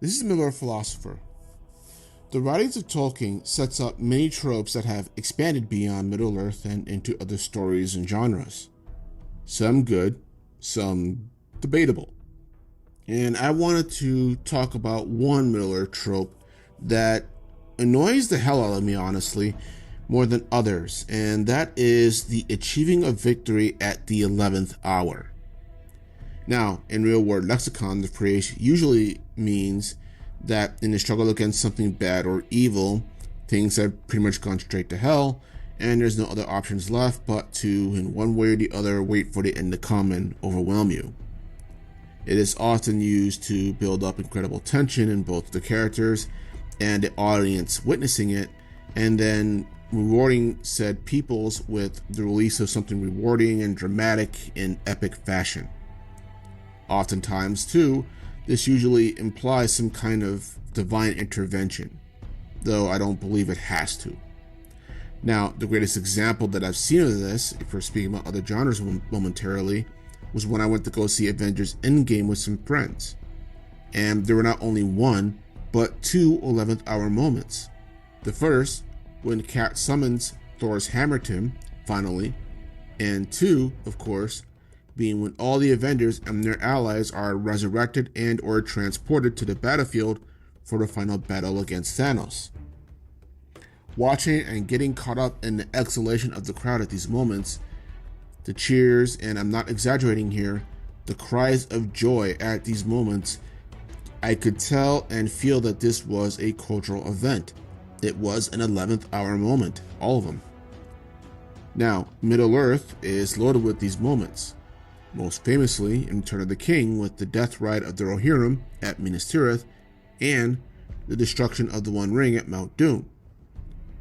This is Miller Philosopher. The writings of Tolkien sets up many tropes that have expanded beyond Middle-earth and into other stories and genres. Some good, some debatable. And I wanted to talk about one Middle-earth trope that annoys the hell out of me, honestly, more than others, and that is the achieving of victory at the 11th hour. Now, in real-world lexicon, the phrase usually means that in the struggle against something bad or evil, things have pretty much gone straight to hell, and there's no other options left but to, in one way or the other, wait for the end to come and overwhelm you. It is often used to build up incredible tension in both the characters and the audience witnessing it, and then rewarding said peoples with the release of something rewarding and dramatic in epic fashion. Oftentimes, too, this usually implies some kind of divine intervention, though I don't believe it has to. Now, the greatest example that I've seen of this, if we're speaking about other genres momentarily, was when I went to go see Avengers Endgame with some friends. And there were not only one, but two 11th hour moments. The first, when Cat summons Thor's hammer to him, finally, and two, of course, being when all the Avengers and their allies are resurrected and or transported to the battlefield for the final battle against Thanos. Watching and getting caught up in the exhalation of the crowd at these moments, the cheers, and I'm not exaggerating here, the cries of joy at these moments, I could tell and feel that this was a cultural event. It was an 11th hour moment, all of them. Now, Middle-earth is loaded with these moments. Most famously in Return of the King with the death ride of the Rohirrim at Minas Tirith and the destruction of the One Ring at Mount Doom.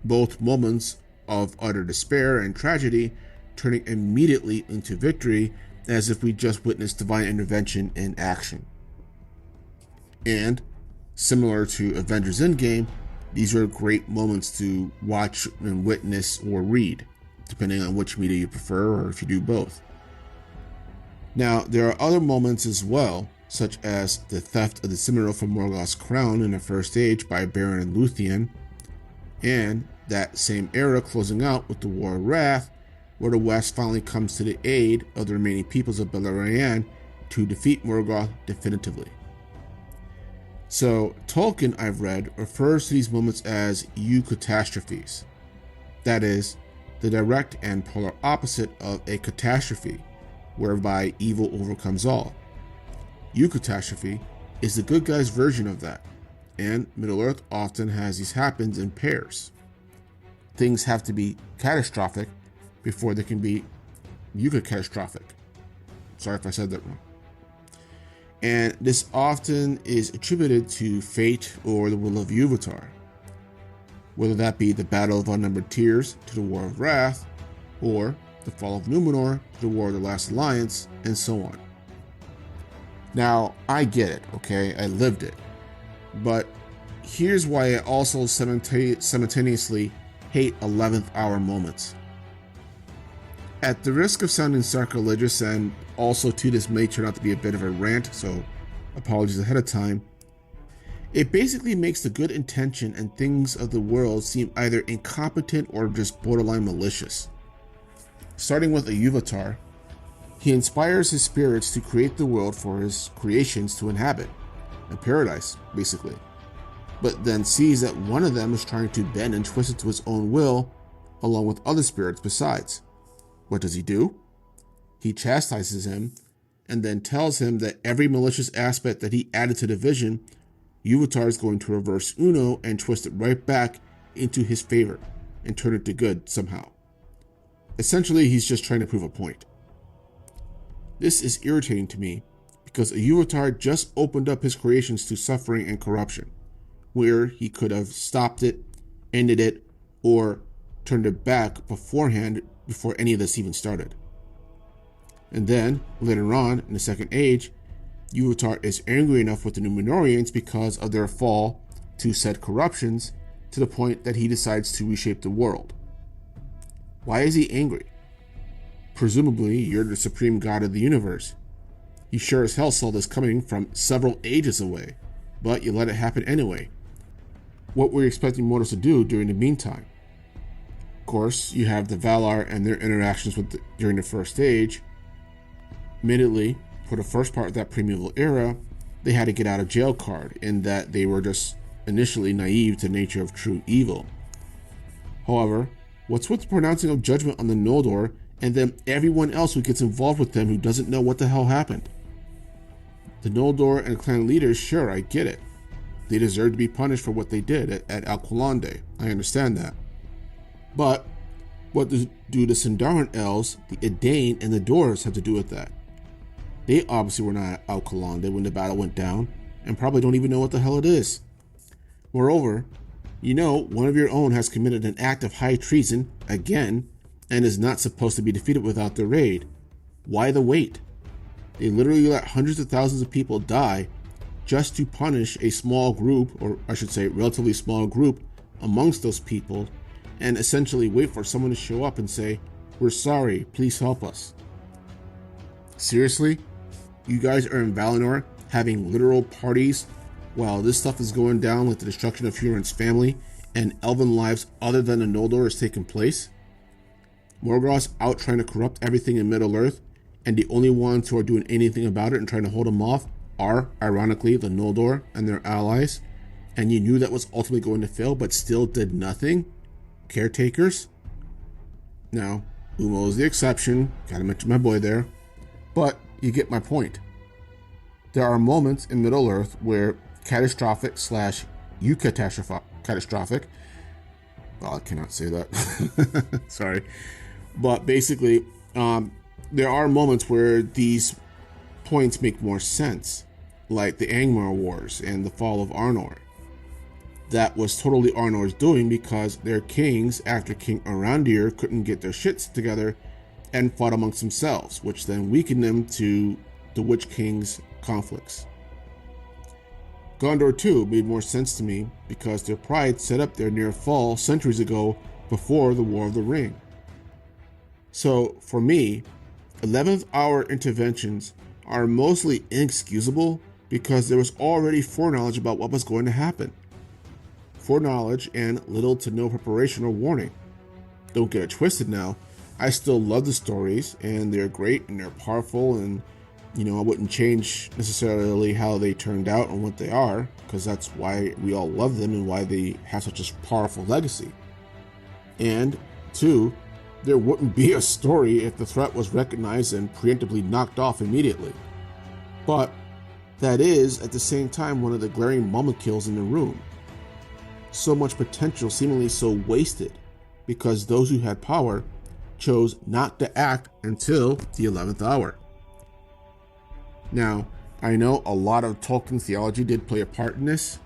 Both moments of utter despair and tragedy turning immediately into victory as if we just witnessed divine intervention in action. And, similar to Avengers Endgame, these are great moments to watch and witness or read, depending on which media you prefer or if you do both. Now, there are other moments as well, such as the theft of the Cimmeral from Morgoth's crown in the First Age by Beren and Luthien, and that same era closing out with the War of Wrath, where the West finally comes to the aid of the remaining peoples of Beleriand to defeat Morgoth definitively. So, Tolkien, I've read, refers to these moments as eucatastrophes. That is, the direct and polar opposite of a catastrophe, whereby evil overcomes all. Eucatastrophe is the good guy's version of that, and Middle-earth often has these happens in pairs. Things have to be catastrophic before they can be eucatastrophic. Sorry if I said that wrong. And this often is attributed to fate or the will of Iluvatar, whether that be the Battle of Unnumbered Tears to the War of Wrath, or the fall of Numenor to the War of the Last Alliance, and so on. Now, I get it, okay? I lived it. But here's why I also simultaneously hate 11th hour moments. At the risk of sounding sacrilegious, and also too this may turn out to be a bit of a rant, so apologies ahead of time, it basically makes the good intention and things of the world seem either incompetent or just borderline malicious. Starting with Iluvatar, he inspires his spirits to create the world for his creations to inhabit, a paradise, basically, but then sees that one of them is trying to bend and twist it to his own will, along with other spirits besides. What does he do? He chastises him, and then tells him that every malicious aspect that he added to the vision, Iluvatar is going to reverse Uno and twist it right back into his favor, and turn it to good somehow. Essentially, he's just trying to prove a point. This is irritating to me, because Iluvatar just opened up his creations to suffering and corruption, where he could have stopped it, ended it, or turned it back beforehand before any of this even started. And then, later on, in the Second Age, Iluvatar is angry enough with the Numenorians because of their fall to said corruptions to the point that he decides to reshape the world. Why is he angry? Presumably, you're the supreme god of the universe. You sure as hell saw this coming from several ages away. but you let it happen anyway. What were you expecting mortals to do during the meantime? Of course, you have the Valar and their interactions during the First Age. Admittedly, for the first part of that pre-medieval era, they had a get out of jail card in that they were just initially naive to the nature of true evil. However, what's with the pronouncing of judgment on the Noldor and then everyone else who gets involved with them who doesn't know what the hell happened? The Noldor and clan leaders, sure, I get it. They deserve to be punished for what they did at Alqualande. I understand that. But what do the Sindarin elves, the Edain, and the Dwarves have to do with that? They obviously were not at Alqualande when the battle went down, and probably don't even know what the hell it is. Moreover, you know one of your own has committed an act of high treason, again, and is not supposed to be defeated without their aid. Why the wait? They literally let hundreds of thousands of people die just to punish a small group, or I should say relatively small group amongst those people, and essentially wait for someone to show up and say, "We're sorry, please help us." Seriously? You guys are in Valinor having literal parties while this stuff is going down, like the destruction of Huron's family and elven lives other than the Noldor is taking place? Morgoth's out trying to corrupt everything in Middle-earth, and the only ones who are doing anything about it and trying to hold them off are, ironically, the Noldor and their allies. And you knew that was ultimately going to fail, but still did nothing? Caretakers? Now, Umo is the exception, gotta mention my boy there, but you get my point. There are moments in Middle-earth where catastrophic / eucatastrophic, well, I cannot say that, sorry, but basically, there are moments where these points make more sense, like the Angmar Wars and the fall of Arnor. That was totally Arnor's doing because their kings, after King Arondir, couldn't get their shits together and fought amongst themselves, which then weakened them to the Witch King's conflicts. Gondor too made more sense to me because their pride set up their near fall centuries ago before the War of the Ring. So for me, 11th hour interventions are mostly inexcusable because there was already foreknowledge about what was going to happen. Foreknowledge and little to no preparation or warning. Don't get it twisted now. I still love the stories and they're great and they're powerful, and I wouldn't change necessarily how they turned out and what they are, because that's why we all love them and why they have such a powerful legacy. And two, there wouldn't be a story if the threat was recognized and preemptively knocked off immediately. But that is, at the same time, one of the glaring moment kills in the room. So much potential seemingly so wasted because those who had power chose not to act until the 11th hour. Now, I know a lot of Tolkien theology did play a part in this,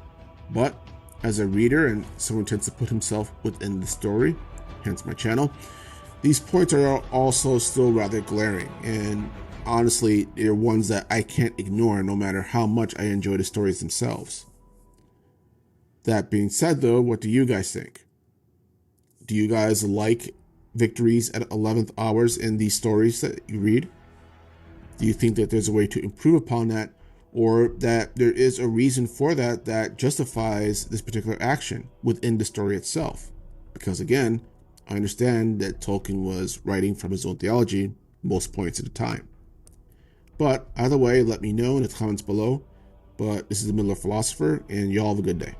but as a reader and someone who tends to put himself within the story, hence my channel, these points are also still rather glaring, and honestly, they're ones that I can't ignore no matter how much I enjoy the stories themselves. That being said though, what do you guys think? Do you guys like victories at 11th hours in these stories that you read? Do you think that there's a way to improve upon that, or that there is a reason for that justifies this particular action within the story itself? Because again, I understand that Tolkien was writing from his own theology most points at a time. But either way, let me know in the comments below. But this is the Middle-earth Philosopher, and y'all have a good day.